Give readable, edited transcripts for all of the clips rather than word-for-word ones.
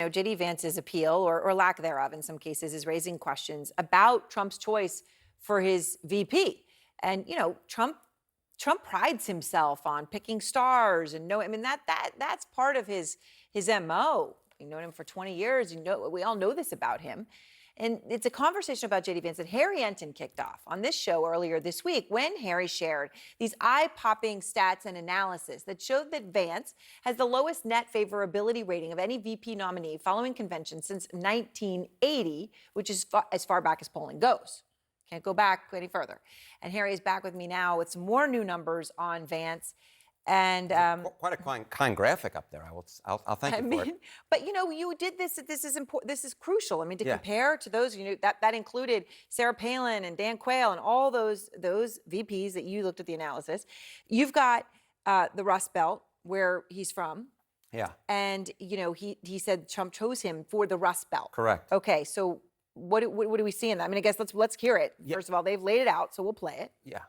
J.D. Vance's appeal, or lack thereof in some cases, is raising questions about Trump's choice for his VP. And, Trump prides himself on picking stars and that's part of his MO. You've known him for 20 years. We all know this about him. And it's a conversation about J.D. Vance that Harry Enton kicked off on this show earlier this week when Harry shared these eye-popping stats and analysis that showed that Vance has the lowest net favorability rating of any VP nominee following convention since 1980, which is as far back as polling goes. Can't go back any further. And Harry is back with me now with some more new numbers on Vance. And quite a kind graphic up there. I'll thank you for it. But you did this. This is important. This is crucial. To compare to those, that included Sarah Palin and Dan Quayle and all those VPs that you looked at the analysis. You've got the Rust Belt where he's from. Yeah. And he said Trump chose him for the Rust Belt. Correct. Okay. So what do we see in that? I guess let's hear it. Yeah. First of all, they've laid it out, so we'll play it. Yeah.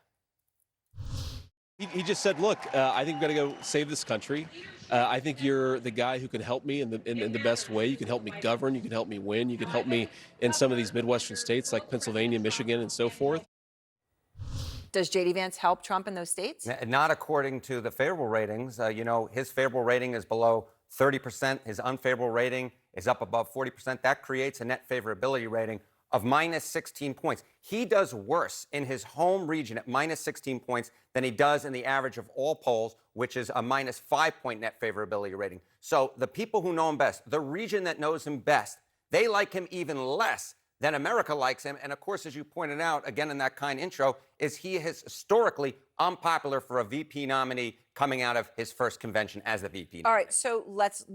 He just said, look, I think we've got to go save this country. I think you're the guy who can help me in the best way. You can help me govern. You can help me win. You can help me in some of these Midwestern states like Pennsylvania, Michigan, and so forth. Does J.D. Vance help Trump in those states? Not according to the favorable ratings. His favorable rating is below 30%. His unfavorable rating is up above 40%. That creates a net favorability rating of minus 16 points. He does worse in his home region at minus 16 points than he does in the average of all polls, which is a minus 5-point net favorability rating. So the people who know him best, the region that knows him best, they like him even less than America likes him. And of course, as you pointed out, again in that kind intro, is he is historically unpopular for a VP nominee coming out of his first convention as the VP nominee. All right, so let's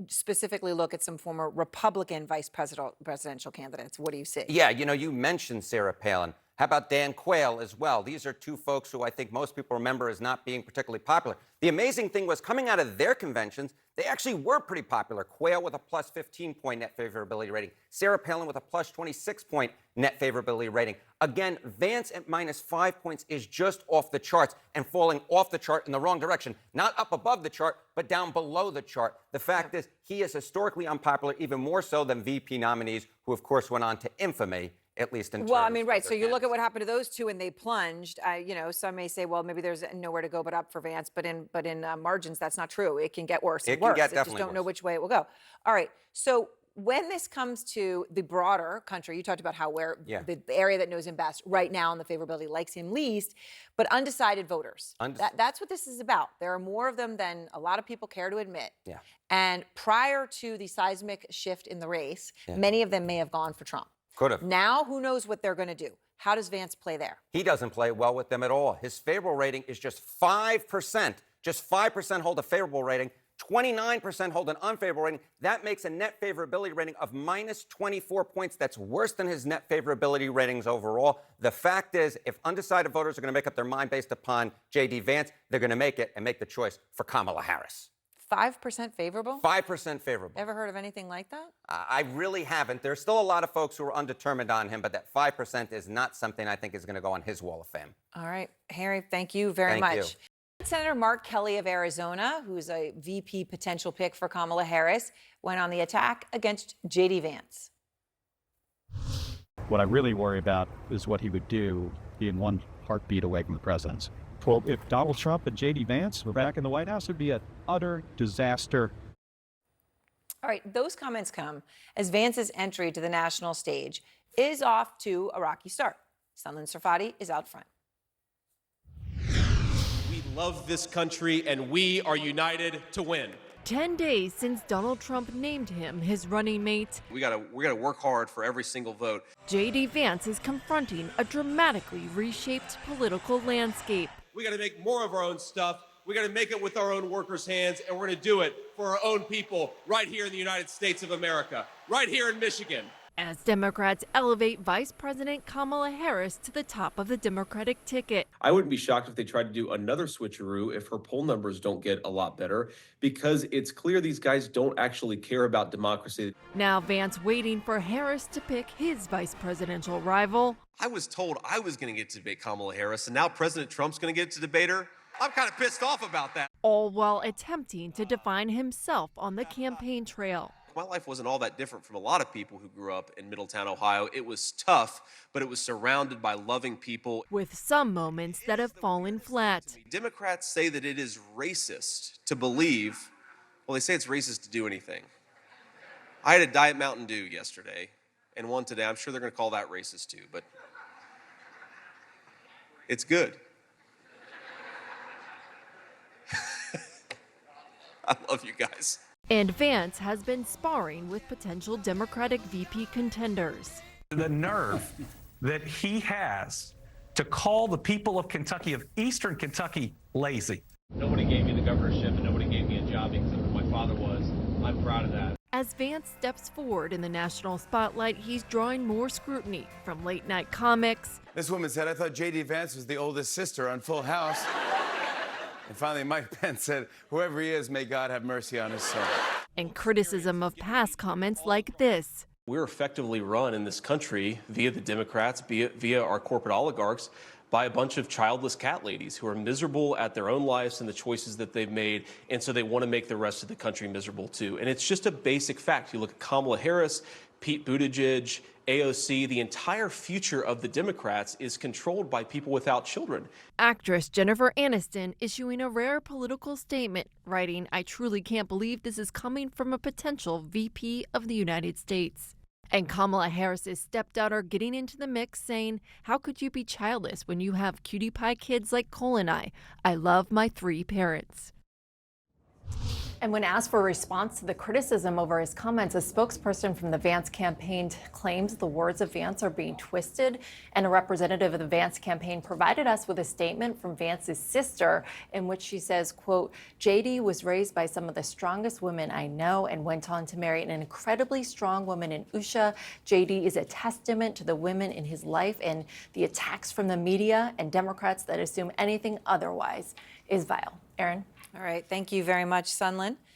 specifically look at some former Republican presidential candidates. What do you see? Yeah, you mentioned Sarah Palin. How about Dan Quayle as well? These are two folks who I think most people remember as not being particularly popular. The amazing thing was coming out of their conventions, they actually were pretty popular. Quayle with a plus 15-point net favorability rating. Sarah Palin with a plus 26-point net favorability rating. Again, Vance at minus 5 points is just off the charts and falling off the chart in the wrong direction. Not up above the chart, but down below the chart. The fact is, he is historically unpopular, even more so than VP nominees, who of course went on to infamy, at least in terms of right. So you look at what happened to those two, and they plunged. Some may say, well, maybe there's nowhere to go but up for Vance, but in margins, that's not true. It can get worse and worse. It can get You definitely just don't worse. know which way it will go. All right. So when this comes to the broader country, you talked about how the area that knows him best right now in the favorability likes him least, but undecided voters. That's what this is about. There are more of them than a lot of people care to admit. Yeah. And prior to the seismic shift in the race, many of them may have gone for Trump. Could have. Now, who knows what they're going to do? How does Vance play there? He doesn't play well with them at all. His favorable rating is just 5%. Just 5% hold a favorable rating. 29% hold an unfavorable rating. That makes a net favorability rating of minus 24 points. That's worse than his net favorability ratings overall. The fact is, if undecided voters are going to make up their mind based upon J.D. Vance, they're going to make it and make the choice for Kamala Harris. 5% favorable? 5% favorable. Ever heard of anything like that? I really haven't. There's still a lot of folks who are undetermined on him, but that 5% is not something I think is going to go on his wall of fame. All right. Harry, thank you very much. Thank you. Senator Mark Kelly of Arizona, who's a VP potential pick for Kamala Harris, went on the attack against J.D. Vance. What I really worry about is what he would do being one heartbeat away from the presidency. Well, if Donald Trump and J.D. Vance were back in the White House, it would be an utter disaster. All right, those comments come as Vance's entry to the national stage is off to a rocky start. Sunlen Serfati is out front. We love this country, and we are united to win. 10 days since Donald Trump named him his running mate, We gotta work hard for every single vote. J.D. Vance is confronting a dramatically reshaped political landscape. We got to make more of our own stuff. We got to make it with our own workers' hands, and we're going to do it for our own people right here in the United States of America, right here in Michigan. As Democrats elevate Vice President Kamala Harris to the top of the Democratic ticket. I wouldn't be shocked if they tried to do another switcheroo if her poll numbers don't get a lot better, because it's clear these guys don't actually care about democracy. Now Vance waiting for Harris to pick his vice presidential rival. I was told I was going to get to debate Kamala Harris, and now President Trump's going to get to debate her. I'm kind of pissed off about that. All while attempting to define himself on the campaign trail. My life wasn't all that different from a lot of people who grew up in Middletown, Ohio. It was tough, but it was surrounded by loving people. with some moments that have fallen flat. Democrats say that it is racist to believe, well, they say it's racist to do anything. I had a Diet Mountain Dew yesterday and one today. I'm sure they're going to call that racist too, but it's good. I love you guys. And Vance has been sparring with potential Democratic VP contenders. The nerve that he has to call the people of Kentucky, of Eastern Kentucky, lazy. Nobody gave me the governorship and nobody gave me a job except for my father was. I'm proud of that. As Vance steps forward in the national spotlight, he's drawing more scrutiny from late night comics, This woman said, I thought J.D. Vance was the oldest sister on Full House. And finally, Mike Pence said, whoever he is, may God have mercy on his soul. and criticism of past comments like this. We're effectively run in this country via the Democrats, via our corporate oligarchs, by a bunch of childless cat ladies who are miserable at their own lives and the choices that they've made, and so they want to make the rest of the country miserable too. And it's just a basic fact. You look at Kamala Harris, Pete Buttigieg, AOC, the entire future of the Democrats is controlled by people without children. Actress Jennifer Aniston issuing a rare political statement, writing, "I truly can't believe this is coming from a potential VP of the United States." And Kamala Harris's stepdaughter getting into the mix, saying, "How could you be childless when you have cutie pie kids like Cole and I? I love my 3 parents." And when asked for a response to the criticism over his comments, a spokesperson from the Vance campaign claims the words of Vance are being twisted. And a representative of the Vance campaign provided us with a statement from Vance's sister in which she says, quote, "JD was raised by some of the strongest women I know and went on to marry an incredibly strong woman in Usha. JD is a testament to the women in his life, and the attacks from the media and Democrats that assume anything otherwise is vile." Erin? All right. Thank you very much, Sunlen.